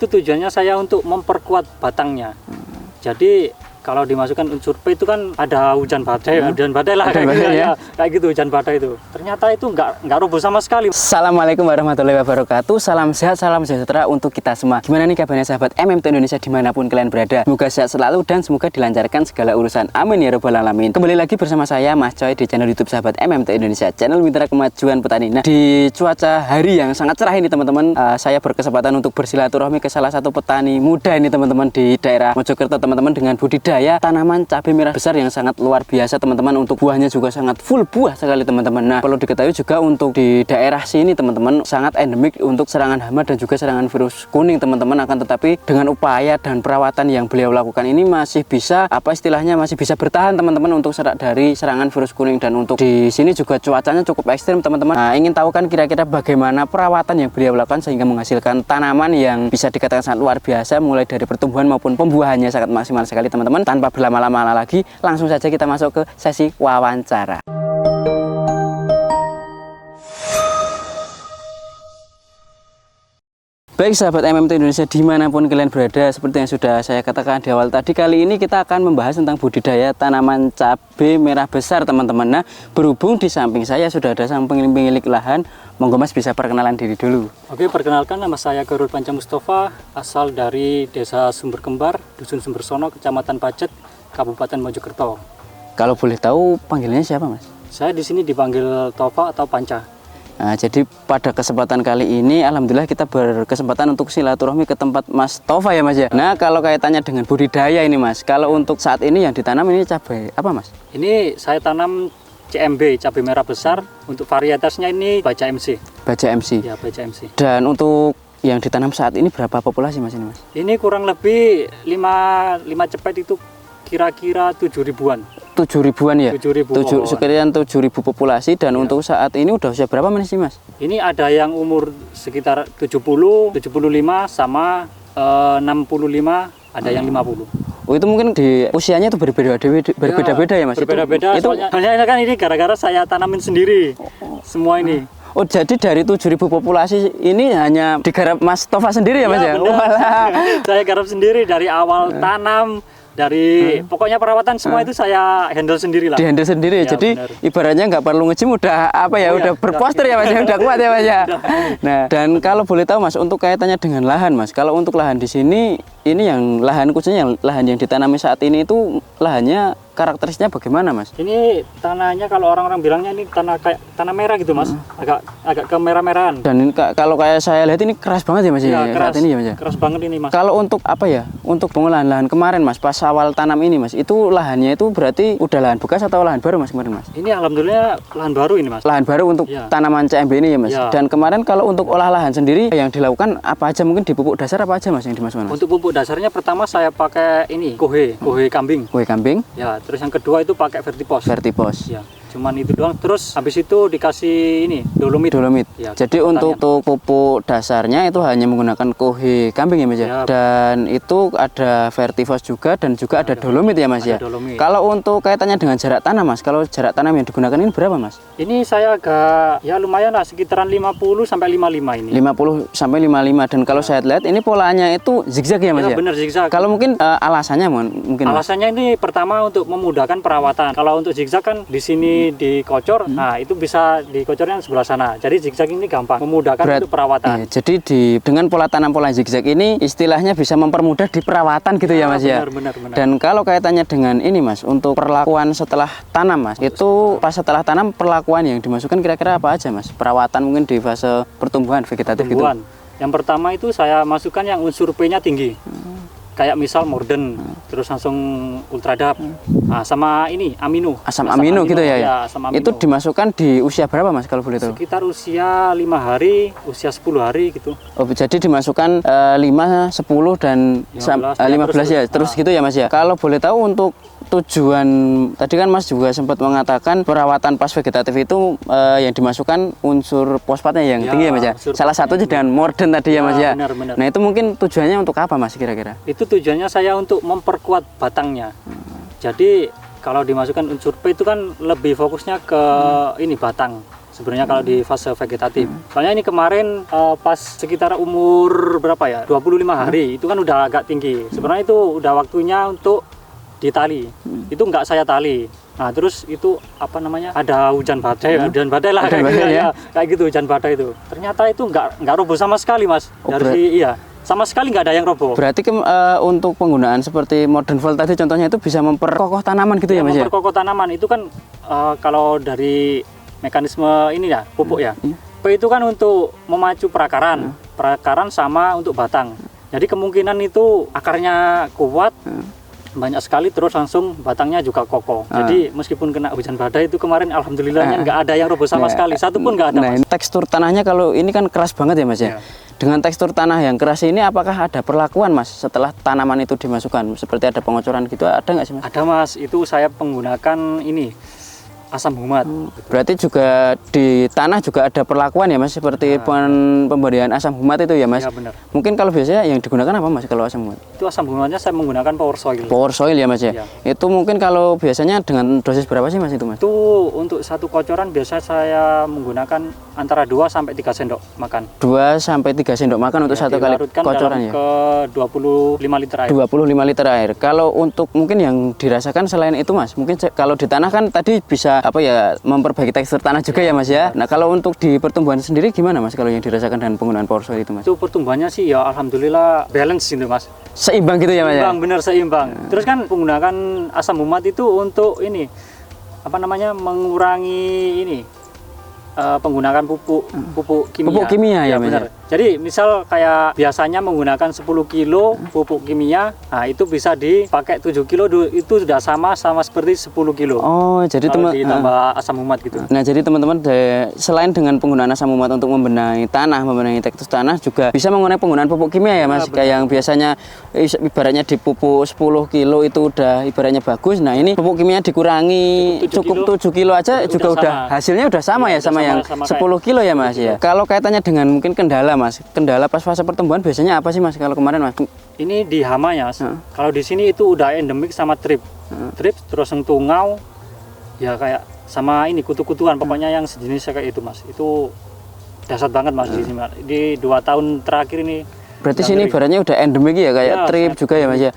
Itu tujuannya saya untuk memperkuat batangnya. Jadi kalau dimasukkan unsur P itu kan ada hujan badai lah kayak gitu hujan badai itu. Ternyata itu nggak roboh sama sekali. Assalamualaikum warahmatullahi wabarakatuh. Salam sehat, salam sejahtera untuk kita semua. Gimana nih kabarnya sahabat MMT Indonesia dimanapun kalian berada? Semoga sehat selalu dan semoga dilancarkan segala urusan. Amin ya robbal alamin. Kembali lagi bersama saya Mas Coy di channel YouTube sahabat MMT Indonesia, channel Mitra Kemajuan Petani. Nah, di cuaca hari yang sangat cerah ini teman-teman, saya berkesempatan untuk bersilaturahmi ke salah satu petani muda ini teman-teman di daerah Mojokerto teman-teman dengan budidaya tanaman cabai merah besar yang sangat luar biasa teman-teman. Untuk buahnya juga sangat full buah sekali teman-teman. Nah, perlu diketahui juga untuk di daerah sini teman-teman sangat endemik untuk serangan hama dan juga serangan virus kuning teman-teman. Akan tetapi dengan upaya dan perawatan yang beliau lakukan ini masih bisa masih bisa bertahan teman-teman untuk dari serangan virus kuning. Dan untuk di sini juga cuacanya cukup ekstrim teman-teman. Nah, ingin tahu kan kira-kira bagaimana perawatan yang beliau lakukan sehingga menghasilkan tanaman yang bisa dikatakan sangat luar biasa, mulai dari pertumbuhan maupun pembuahannya sangat maksimal sekali teman-teman. Tanpa berlama-lama lagi, langsung saja kita masuk ke sesi wawancara. Baik sahabat MMT Indonesia dimanapun kalian berada, seperti yang sudah saya katakan di awal tadi, kali ini kita akan membahas tentang budidaya tanaman cabai merah besar teman-teman. Nah, berhubung di samping saya sudah ada sang pemilik lahan, monggo Mas bisa perkenalan diri dulu. Oke, perkenalkan nama saya Gerul Panca Mustafa, asal dari Desa Sumber Kembar, Dusun Sumbersono, Kecamatan Pacet, Kabupaten Mojokerto. Kalau boleh tahu panggilannya siapa Mas? Saya di sini dipanggil Tova atau Panca. Nah, jadi pada kesempatan kali ini alhamdulillah kita berkesempatan untuk silaturahmi ke tempat Mas Tova ya Mas ya. Nah, kalau kaitannya dengan budidaya ini Mas, kalau untuk saat ini yang ditanam ini cabai apa Mas? Ini saya tanam CMB, cabai merah besar. Untuk varietasnya ini Baja MC. Baja MC. Ya, Baja MC. Dan untuk yang ditanam saat ini berapa populasi Mas ini Mas? Ini kurang lebih 5 cepet itu kira-kira 7 ribuan. 7 ribuan ya? 7 ribu. Sekitar 7 ribu populasi. Dan ya, untuk saat ini udah usia berapa sih Mas? Ini ada yang umur sekitar 70, 75 sama 65, ada yang 50. Oh, itu mungkin di usianya itu berbeda-beda ya Mas? Berbeda-beda, soalnya kan ini gara-gara saya tanamin sendiri semua ini. Oh, jadi dari 7.000 populasi ini hanya digarap Mas Tova sendiri ya Mas ya? Saya garap sendiri dari awal tanam, dari pokoknya perawatan semua itu saya handle sendiri lah. Di handle sendiri ya, jadi benar. Ibaratnya nggak perlu nge-gym udah udah berposter ya Mas ya, udah kuat ya Mas ya. Nah, dan kalau boleh tahu Mas, untuk kaitannya dengan lahan Mas, kalau untuk lahan di sini ini yang lahan khususnya lahan yang ditanami saat ini itu lahannya karakteristiknya bagaimana Mas? Ini tanahnya kalau orang-orang bilangnya ini tanah merah gitu Mas, agak kemerah-merahan. Dan ini, kalau kayak saya lihat ini keras banget ya Mas ya, keras, saat ini ya Mas ya. Keras banget ini Mas. Kalau untuk untuk pengolahan lahan kemarin Mas, pas awal tanam ini Mas, itu lahannya itu berarti udah lahan bekas atau lahan baru Mas kemarin Mas? Ini alhamdulillah lahan baru ini Mas. Lahan baru untuk tanaman CMB ini ya Mas. Dan kemarin kalau untuk olah lahan sendiri yang dilakukan apa aja, mungkin di pupuk dasar apa aja Mas yang dimasukkan Mas? Untuk pupuk dasarnya pertama saya pakai ini kohe kambing. Kohe kambing. Ya, terus yang kedua itu pakai vertipos. Vertipos. Ya, cuman itu doang. Terus habis itu dikasih ini dolomit. Ya, jadi untuk pupuk dasarnya itu hanya menggunakan kohe kambing ya Mas ya. Dan itu ada vertipos juga dan juga ada dolomit ya Mas ya. Dolomit. Kalau untuk kaitannya dengan jarak tanam Mas, kalau jarak tanam yang digunakan ini berapa Mas? Ini saya agak lumayan lah, sekitaran 50 sampai 55 ini. 50 sampai 55. Dan kalau saya lihat ini polanya itu zigzag ya Mas ya. Benar zigzag. Kalau mungkin alasannya mungkin alasannya ini pertama untuk memudahkan perawatan. Kalau untuk zigzag kan di sini dikocor, nah itu bisa dikocornya sebelah sana. Jadi zigzag ini gampang, memudahkan untuk perawatan. Iya, jadi dengan pola tanam pola zigzag ini istilahnya bisa mempermudah di perawatan gitu ya Mas ya. Benar. Dan kalau kaitannya dengan ini Mas, untuk perlakuan setelah tanam Mas, itu pas setelah tanam perlakuan yang dimasukkan kira-kira apa aja Mas? Perawatan mungkin di fase pertumbuhan vegetatif gitu. Yang pertama itu saya masukkan yang unsur P-nya tinggi. Kayak misal Morden, terus langsung Ultradap, sama ini amino. Asam amino gitu ya. Ya, asam amino. Itu dimasukkan di usia berapa Mas kalau boleh tahu? Sekitar usia 5 hari, usia 10 hari gitu. Oh, jadi dimasukkan 5, 10 dan 15 ya. Terus gitu ya Mas ya. Kalau boleh tahu untuk tujuan tadi kan Mas juga sempat mengatakan perawatan pas vegetatif itu yang dimasukkan unsur fosfatnya yang tinggi ya Mas ya. Salah satunya dengan Morden tadi ya Mas ya. Benar. Nah, itu mungkin tujuannya untuk apa Mas kira-kira? Itu tujuannya saya untuk memperkuat batangnya. Jadi kalau dimasukkan unsur P itu kan lebih fokusnya ke ini batang. sebenarnya kalau di fase vegetatif. Soalnya ini kemarin pas sekitar umur berapa ya, 25 hari itu kan udah agak tinggi. Sebenarnya itu udah waktunya untuk ditali. Itu nggak saya tali. Nah terus itu apa namanya, ada hujan badai lah Hujan kayak badai, gitu, ya? kayak gitu hujan badai itu. Ternyata itu nggak roboh sama sekali mas. Iya sama sekali nggak ada yang roboh. Berarti untuk penggunaan seperti modern volt tadi contohnya itu bisa memperkokoh tanaman gitu ya mas ya? Memperkokoh tanaman itu kan kalau dari mekanisme ini ya pupuk ya. P itu kan untuk memacu perakaran sama untuk batang. Jadi kemungkinan itu akarnya kuat banyak sekali, terus langsung batangnya juga kokoh. Jadi meskipun kena hujan badai itu kemarin alhamdulillahnya nggak ada yang roboh sama sekali, satu pun nggak ada. Nah, mas. Tekstur tanahnya kalau ini kan keras banget ya mas ya. Dengan tekstur tanah yang keras ini apakah ada perlakuan mas setelah tanaman itu dimasukkan? Seperti ada pengocoran gitu, ada nggak sih mas? Ada mas, itu saya menggunakan ini asam humat. Berarti juga di tanah juga ada perlakuan ya mas, seperti pemberian asam humat itu ya mas? Ya benar. Mungkin kalau biasanya yang digunakan apa mas kalau asam humat? Itu asam humatnya saya menggunakan power soil. Power soil ya mas ya? Ya. Itu mungkin kalau biasanya dengan dosis berapa sih mas itu mas? Itu untuk satu kocoran biasa saya menggunakan antara 2 sampai 3 sendok makan. 2 sampai 3 sendok makan untuk satu kali kocoran ya? Ke 25 liter air. 25 liter air. Kalau untuk mungkin yang dirasakan selain itu mas, mungkin kalau di tanah kan tadi bisa apa ya, memperbaiki tekstur tanah juga ya mas ya. Nah kalau untuk di pertumbuhan sendiri gimana mas kalau yang dirasakan dengan penggunaan power soil itu mas? Itu pertumbuhannya sih ya alhamdulillah balance gitu mas. Seimbang gitu ya mas ya? Seimbang, bener seimbang. Terus kan menggunakan asam humat itu untuk ini apa namanya, mengurangi ini penggunaan pupuk kimia. Pupuk kimia ya, benar. Jadi misal kayak biasanya menggunakan 10 kilo pupuk kimia, nah itu bisa dipakai 7 kilo, itu sudah sama seperti 10 kilo. Oh, jadi ditambah asam humat gitu. Nah, jadi teman-teman selain dengan penggunaan asam humat untuk membenahi tanah, membenahi tekstur tanah, juga bisa menggunakan penggunaan pupuk kimia ya mas. Kayak yang biasanya ibaratnya dipupuk 10 kilo itu udah ibaratnya bagus. Nah ini pupuk kimia dikurangi cukup 7 kilo aja juga udah hasilnya udah sama ya, sama yang 10 kilo ya mas ya. Kalau kaitannya dengan mungkin kendala mas, kendala pas fase pertumbuhan biasanya apa sih mas kalau kemarin mas? Ini di hama ya, kalau di sini itu udah endemik sama trip, terus tungau, ya kayak sama ini kutu-kutuan, pokoknya yang sejenis kayak itu mas. Itu dahsyat banget mas di sini. Di 2 tahun terakhir ini. Berarti sini ibaratnya udah endemik ya, kayak trip juga ya mas ya.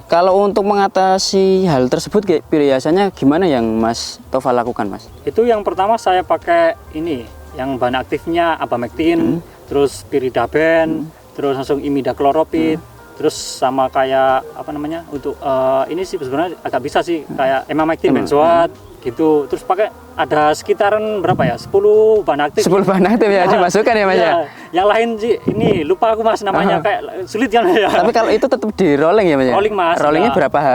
Kalau untuk mengatasi hal tersebut biasanya gimana yang Mas Tova lakukan mas? Itu yang pertama saya pakai ini, yang bahan aktifnya abamectin, terus piridaben, terus langsung imidacloroprid, terus sama kayak apa namanya untuk ini sih sebenarnya agak bisa sih kayak emamectin benzoat gitu. Terus pakai ada sekitaran berapa ya, 10 bahan aktif. 10 bahan aktif ya dimasukkan ya mas ya. Yang lain sih ini lupa aku mas namanya, kayak sulit kan ya. Tapi kalau itu tetap di rolling ya mas ya? Rolling mas. Rollingnya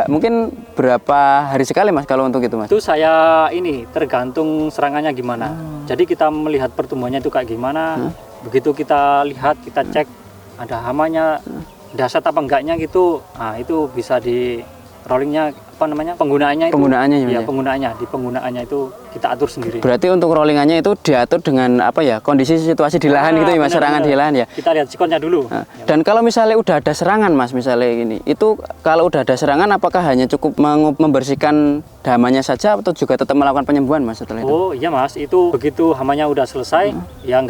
mungkin berapa hari sekali mas kalau untuk itu mas? Itu saya ini tergantung serangannya gimana. Jadi kita melihat pertumbuhannya itu kayak gimana. Begitu kita lihat, kita cek ada hamanya, dahsyat apa enggaknya gitu. Nah itu bisa di rollingnya apa namanya, penggunaannya ya, penggunaannya itu kita atur sendiri. Berarti untuk rollingannya itu diatur dengan apa ya, kondisi situasi di lahan gitu ya mas, serangan di lahan ya. Kita lihat sikonnya dulu. Dan kalau misalnya udah ada serangan mas, misalnya ini, itu kalau udah ada serangan apakah hanya cukup membersihkan hamanya saja atau juga tetap melakukan penyembuhan mas setelah itu? Oh iya mas, itu begitu hamanya udah selesai ya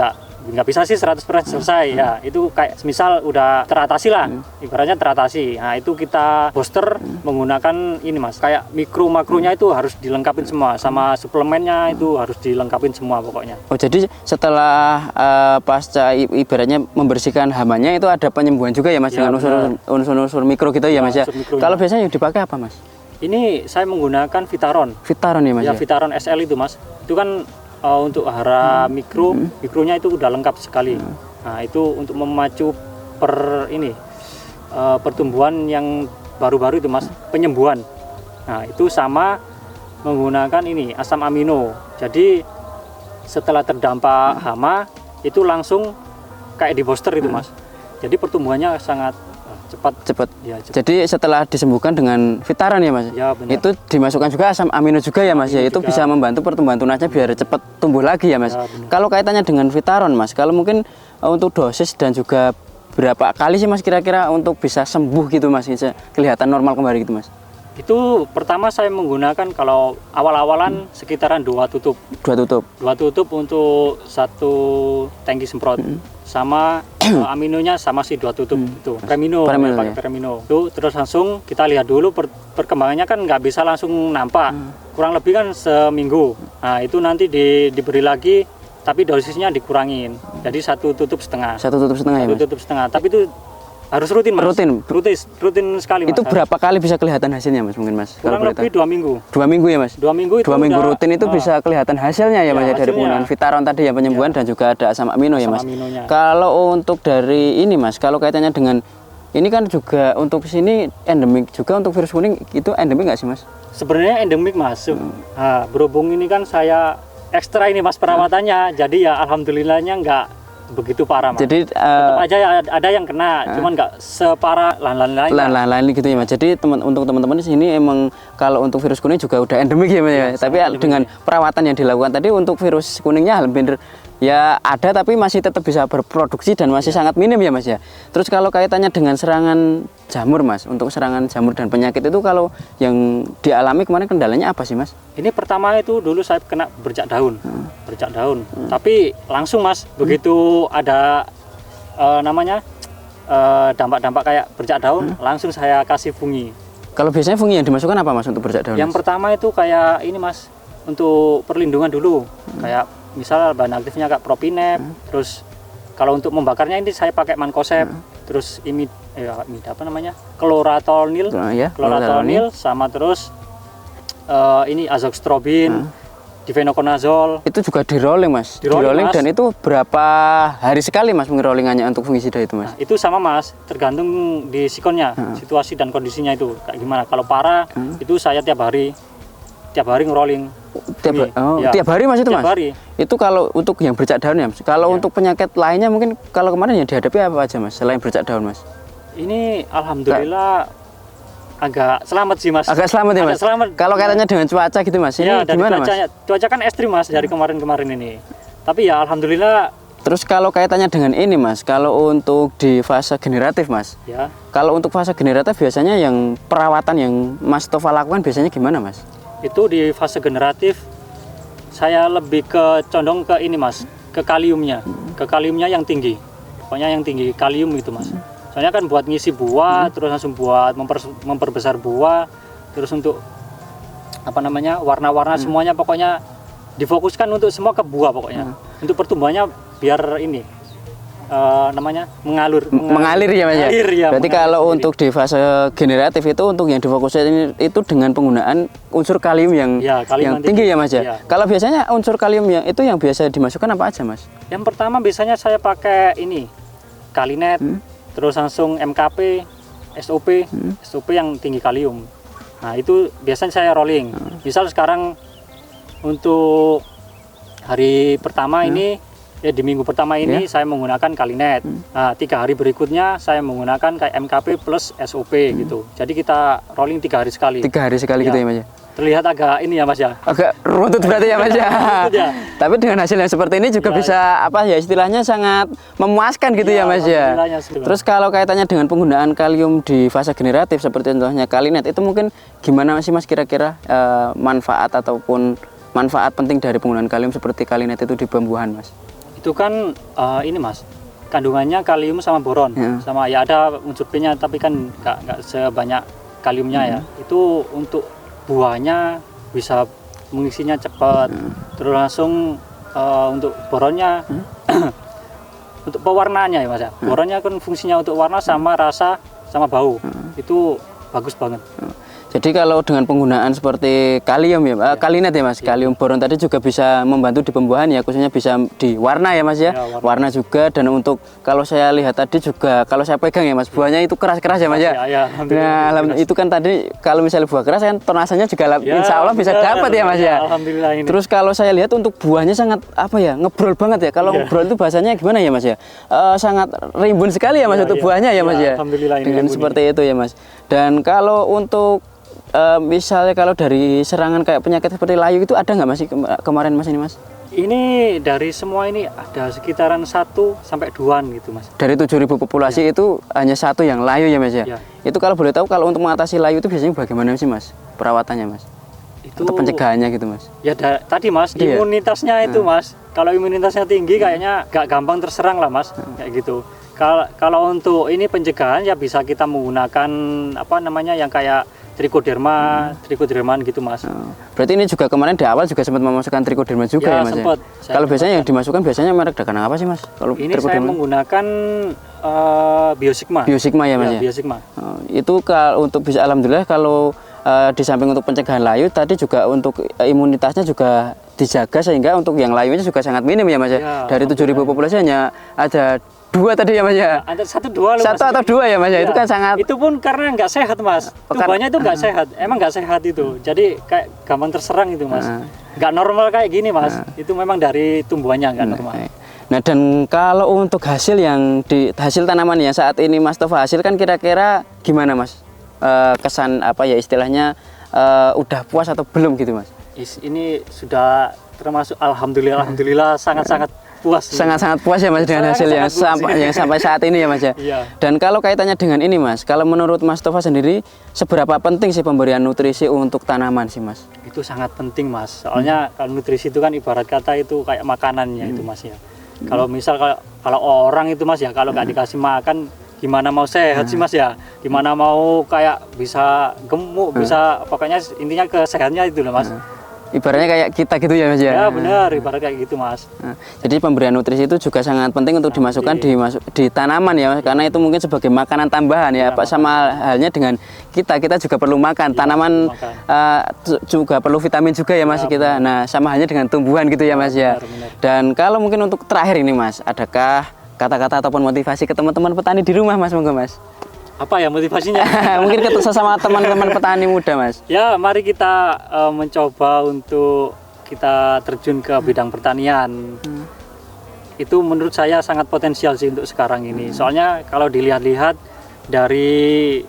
nggak bisa sih 100% selesai ya, itu kayak misal udah teratasi lah, ibaratnya teratasi. Nah itu kita booster menggunakan ini mas, kayak mikro makronya itu harus dilengkapin semua, sama suplemennya itu harus dilengkapin semua pokoknya. Oh jadi setelah pasca ibaratnya membersihkan hamanya itu ada penyembuhan juga ya mas, dengan unsur-unsur mikro gitu ya mas ya. Kalau biasanya yang dipakai apa mas? Ini saya menggunakan Vitaron ya mas ya? Vitaron SL itu mas, itu kan untuk hara mikronya itu udah lengkap sekali. Nah itu untuk memacu pertumbuhan yang baru-baru itu mas, penyembuhan. Nah itu sama menggunakan ini asam amino. Jadi setelah terdampak hama itu langsung kayak di booster itu mas. Jadi pertumbuhannya sangat cepat. Ya, cepat. Jadi setelah disembuhkan dengan Vitaron ya mas, ya, itu dimasukkan juga asam amino juga ya mas ya, itu bisa membantu pertumbuhan tunasnya biar cepat tumbuh lagi ya mas. Ya, kalau kaitannya dengan Vitaron mas, kalau mungkin untuk dosis dan juga berapa kali sih mas kira-kira untuk bisa sembuh gitu mas, bisa kelihatan normal kembali gitu mas? Itu pertama saya menggunakan kalau awal-awalan sekitaran 2 tutup. 2 tutup. 2 tutup untuk 1 tangki semprot. Sama aminonya sama sih 2 tutup itu. Premino, pakai Premino. Itu terus langsung kita lihat dulu perkembangannya kan nggak bisa langsung nampak. Kurang lebih kan seminggu. Nah, itu nanti diberi lagi tapi dosisnya dikurangin. Jadi 1 tutup setengah. 1 tutup setengah ya, Mas? 1 tutup setengah. Tapi itu harus rutin, Mas. Rutin sekali, Mas. Itu berapa kali bisa kelihatan hasilnya, Mas? Mungkin, Mas. Kurang lebih 2 minggu. 2 minggu ya, Mas? 2 minggu itu 2 minggu rutin itu bisa kelihatan hasilnya ya, Mas, dari penggunaan Vitaron tadi ya, penyembuhan dan juga ada asam amino ya, Mas. Kalau untuk dari ini, Mas, kalau kaitannya dengan ini kan juga untuk sini endemik juga untuk virus kuning itu endemik nggak sih, Mas? Sebenarnya endemik, Mas. Nah, berhubung ini kan saya ekstra ini, Mas, perawatannya. Jadi ya alhamdulillahnya nggak begitu parah, Mas. Jadi tetap aja ya ada yang kena, cuman nggak separah lain-lain gitu ya, Mas. Jadi untuk teman-teman di sini emang kalau untuk virus kuning juga udah endemik ya, Mas. Ya, tapi dengan perawatan yang dilakukan tadi untuk virus kuningnya hampir ya ada tapi masih tetap bisa berproduksi dan masih sangat minim ya, Mas ya. Terus kalau kaitannya dengan serangan jamur, Mas, untuk serangan jamur dan penyakit itu kalau yang dialami kemarin kendalanya apa sih, Mas? Ini pertama itu dulu saya kena bercak daun. Bercak daun. Tapi langsung, Mas, begitu ada namanya dampak-dampak kayak bercak daun, langsung saya kasih fungi. Kalau biasanya fungi yang dimasukkan apa, Mas, untuk bercak daun? Yang pertama itu kayak ini, Mas, untuk perlindungan dulu. Kayak misal bahan aktifnya kayak Propinep, terus kalau untuk membakarnya ini saya pakai Mancozeb, terus apa namanya, Chlorantranil, Chlorantranil sama terus ini Azoxstrobin, Difenoconazole. Itu juga di rolling, Mas. Di rolling dan itu berapa hari sekali, Mas, pengerollingannya untuk fungisida itu, Mas? Nah, itu sama, Mas, tergantung di sikonnya, situasi dan kondisinya itu kayak gimana. Kalau parah itu saya tiap hari ngerolling. Tiap hari, Mas, itu, Mas? Tiap hari. Itu kalau untuk yang bercak daun ya, Mas. Kalau untuk penyakit lainnya mungkin kalau kemarin yang dihadapi apa aja, Mas, selain bercak daun, Mas? Ini alhamdulillah agak selamat sih, Mas. Agak selamat ya, Mas? Selamat. Kalau kaitannya dengan cuaca gitu, Mas, ini gimana, Mas? Cuaca kan ekstrim, Mas, dari kemarin-kemarin ini. Tapi ya alhamdulillah. Terus kalau kaitannya dengan ini, Mas, kalau untuk di fase generatif, Mas, ya. Kalau untuk fase generatif biasanya yang perawatan yang Mas Tova lakukan biasanya gimana, Mas? Itu di fase generatif saya lebih condong ke ini, Mas, ke kaliumnya. Ke kaliumnya yang tinggi. Pokoknya yang tinggi kalium itu, Mas. Soalnya kan buat ngisi buah, terus langsung buat memperbesar buah, terus untuk apa namanya, warna-warna semuanya pokoknya difokuskan untuk semua ke buah pokoknya. Untuk pertumbuhannya biar ini namanya mengalir ya, Mas, ya. Berarti kalau untuk di fase generatif itu untuk yang difokuskan itu dengan penggunaan unsur kalium yang tinggi ya, Mas ya. Kalau biasanya unsur kalium itu yang biasa dimasukkan apa aja, Mas? Yang pertama biasanya saya pakai ini Kalinet, terus langsung MKP, SOP yang tinggi kalium. Nah, itu biasanya saya rolling. Misal sekarang untuk hari pertama ini ya, di minggu pertama ini saya menggunakan Kalinet. Nah, 3 hari berikutnya saya menggunakan kayak MKP plus SOP gitu. Jadi kita rolling 3 hari sekali. 3 hari sekali gitu ya, Mas ya. Terlihat agak ini ya, Mas ya. Agak runtut berarti ya, Mas ya. Tapi dengan hasil yang seperti ini juga bisa apa ya, istilahnya sangat memuaskan gitu ya, Mas ya. Terus kalau kaitannya dengan penggunaan kalium di fase generatif seperti contohnya Kalinet, itu mungkin gimana sih, Mas, kira-kira manfaat ataupun manfaat penting dari penggunaan kalium seperti Kalinet itu di pembuahan, Mas? Itu kan ini, Mas, kandungannya kalium sama boron, sama ya ada unsur B-nya tapi kan nggak sebanyak kaliumnya ya. Itu untuk buahnya bisa mengisinya cepat, terus langsung untuk boronnya untuk pewarnaannya ya, Mas ya. Boronnya kan fungsinya untuk warna sama rasa sama bau, itu bagus banget. Jadi kalau dengan penggunaan seperti kalium ya, Kalinet ya, Mas, kalium boron tadi juga bisa membantu di pembuahan ya, khususnya bisa di warna ya, Mas ya, warna juga. Dan untuk kalau saya lihat tadi juga kalau saya pegang ya, Mas, buahnya itu keras-keras ya, Mas ya. Nah, itu kan tadi kalau misalnya buah keras kan tonasenya juga insya Allah bisa dapat ya, Mas ya. Alhamdulillah ini. Terus kalau saya lihat untuk buahnya sangat apa ya, ngebrol banget ya. Kalau ngebrol itu bahasanya gimana ya, Mas ya? Sangat rimbun sekali ya, Mas, untuk buahnya ya, Mas ya. Alhamdulillah ini dengan seperti itu ya, Mas. Dan kalau untuk misalnya kalau dari serangan kayak penyakit seperti layu itu ada nggak, Mas, kemarin, Mas, ini, Mas? Ini dari semua ini ada sekitaran 1 sampai 2-an gitu Mas. Dari 7.000 populasi itu hanya 1 yang layu ya Mas ya? Ya. Itu kalau boleh tahu kalau untuk mengatasi layu itu biasanya bagaimana sih Mas perawatannya Mas? Itu atau pencegahannya gitu Mas? Ya tadi Mas, Iya. imunitasnya itu Mas. Kalau imunitasnya tinggi kayaknya gak gampang terserang lah Mas, kayak gitu. Kalau untuk ini pencegahan ya bisa kita menggunakan apa namanya yang kayak trikoderman gitu Mas. Berarti ini juga kemarin di awal juga sempat memasukkan trikoderma juga ya, Ya, Mas? sempat. Kalau biasanya yang dimasukkan biasanya merek dagangan apa sih Mas? Kalau Ini saya menggunakan Biosigma. Biosigma ya Mas ya? Biosigma. Itu kalau untuk bisa alhamdulillah kalau di samping untuk pencegahan layu tadi juga untuk imunitasnya juga dijaga sehingga untuk yang layunya juga sangat minim ya Mas ya? Ya, dari 7.000 populasi hanya ada 2 tadi ya Mas ya? Ada 1-2 loh. 1 atau 2 ya Mas ya? Itu kan sangat. Itu pun karena nggak sehat Mas. Tubuhnya itu nggak sehat. Emang nggak sehat itu. Jadi kayak gampang terserang itu Mas. Nggak normal kayak gini Mas. Itu memang dari tumbuhannya nggak normal. Nah dan kalau untuk hasil yang hasil tanaman yang saat ini Mas Tova hasil kan kira-kira gimana Mas? Kesan apa ya istilahnya udah puas atau belum gitu Mas? Ini sudah termasuk alhamdulillah sangat-sangat puas. Sangat-sangat puas ya Mas dengan hasil yang sampai saat ini ya Mas ya. Iya. Dan kalau kaitannya dengan ini Mas, kalau menurut Mas Tova sendiri seberapa penting sih pemberian nutrisi untuk tanaman sih Mas? Itu sangat penting Mas. Soalnya kalau nutrisi itu kan ibarat kata itu kayak makanannya itu Mas ya. Kalau misal kalau orang itu Mas ya kalau nggak dikasih makan gimana mau sehat sih Mas ya? Gimana mau kayak bisa gemuk, bisa pokoknya intinya kesehatannya itu loh Mas. Ibaratnya kayak kita gitu ya Mas ya? Ya benar, ibarat kayak gitu Mas. Jadi pemberian nutrisi itu juga sangat penting untuk dimasukkan di tanaman ya Mas, karena itu mungkin sebagai makanan tambahan ya, Pak. Sama halnya dengan kita juga perlu makan, tanaman juga perlu vitamin juga ya Mas kita. Nah sama halnya dengan tumbuhan gitu ya Mas ya. Benar. Dan kalau mungkin untuk terakhir ini Mas, adakah kata-kata ataupun motivasi ke teman-teman petani di rumah Mas, monggo Mas? Apa ya motivasinya? Mungkin ketemu sama teman-teman petani muda Mas. Ya mari kita mencoba untuk kita terjun ke bidang pertanian. Itu menurut saya sangat potensial sih untuk sekarang ini. Soalnya kalau dilihat-lihat dari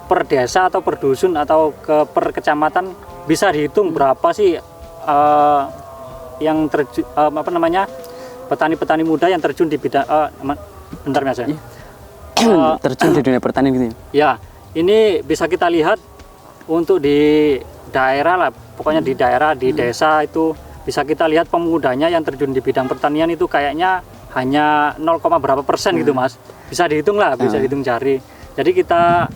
per desa atau per dusun atau per kecamatan bisa dihitung berapa sih yang terjun petani-petani muda yang terjun di bidang bentar Mas ya. Terjun di dunia pertanian gitu ya. Ini bisa kita lihat untuk di daerah lah, pokoknya di daerah, di desa itu bisa kita lihat pemudanya yang terjun di bidang pertanian itu kayaknya hanya 0, berapa persen gitu Mas. Bisa dihitung lah, bisa dihitung jari. Jadi kita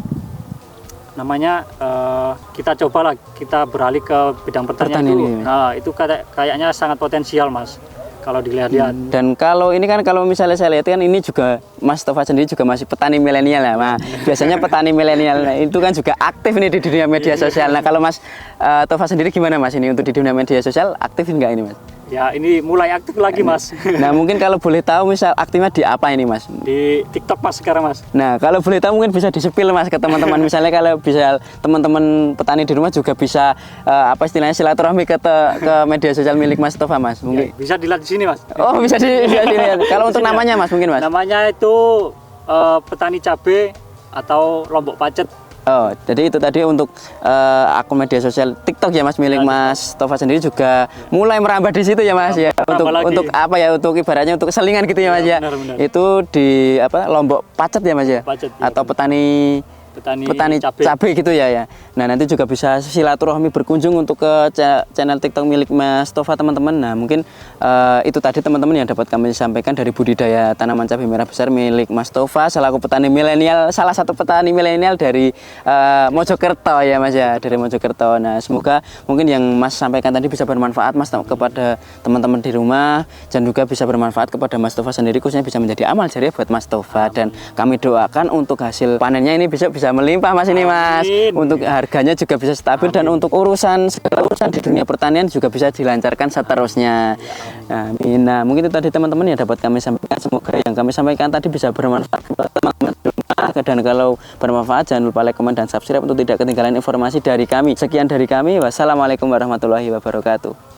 kita cobalah kita beralih ke bidang pertanian itu. Nah, itu kayaknya sangat potensial Mas. Kalau dilihat-lihat. Dan kalau ini kan kalau misalnya saya lihat kan ini juga Mas Tova sendiri juga masih petani milenial ya. Nah, biasanya petani milenial itu kan juga aktif nih di dunia media sosial. Nah, kalau Mas Tova sendiri gimana Mas ini untuk di dunia media sosial aktif enggak ini Mas? Ya ini mulai aktif lagi Mas. Nah mungkin kalau boleh tahu misal aktifnya di apa ini Mas? Di TikTok Mas sekarang Mas. Nah kalau boleh tahu mungkin bisa disepil Mas ke teman-teman. Misalnya kalau bisa teman-teman petani di rumah juga bisa apa istilahnya silaturahmi ke media sosial milik Mas Tova Mas. Mungkin ya, bisa dilihat di sini Mas. Oh bisa dilihat. Kalau untuk namanya Mas mungkin Mas? Namanya itu petani cabai atau Lombok Pacet. Oh, jadi itu tadi untuk akun media sosial TikTok ya Mas milik Mas Tova sendiri juga mulai merambah di situ ya Mas ya. Untuk apa ya? Untuk ibaratnya untuk selingan gitu ya Mas ya. Benar. Itu di apa Lombok Pacet ya Mas ya? Pacet, atau petani cabai gitu ya. Nah nanti juga bisa silaturahmi berkunjung untuk ke channel TikTok milik Mas Tova teman-teman. Nah mungkin itu tadi teman-teman yang dapat kami sampaikan dari budidaya tanaman cabai merah besar milik Mas Tova selaku petani milenial, salah satu petani milenial dari Mojokerto ya Mas ya, dari Mojokerto. Nah semoga mungkin yang Mas sampaikan tadi bisa bermanfaat Mas kepada teman-teman di rumah dan juga bisa bermanfaat kepada Mas Tova sendiri, khususnya bisa menjadi amal jariah buat Mas Tova. Dan kami doakan untuk hasil panennya ini besok bisa melimpah Mas ini Mas. Untuk harganya juga bisa stabil dan untuk segala urusan di dunia pertanian juga bisa dilancarkan seterusnya. Amin. Nah, mungkin itu tadi teman-teman yang dapat kami sampaikan. Semoga yang kami sampaikan tadi bisa bermanfaat kepada teman-teman di rumah. Dan kalau bermanfaat jangan lupa like, komen dan subscribe untuk tidak ketinggalan informasi dari kami. Sekian dari kami. Wassalamualaikum warahmatullahi wabarakatuh.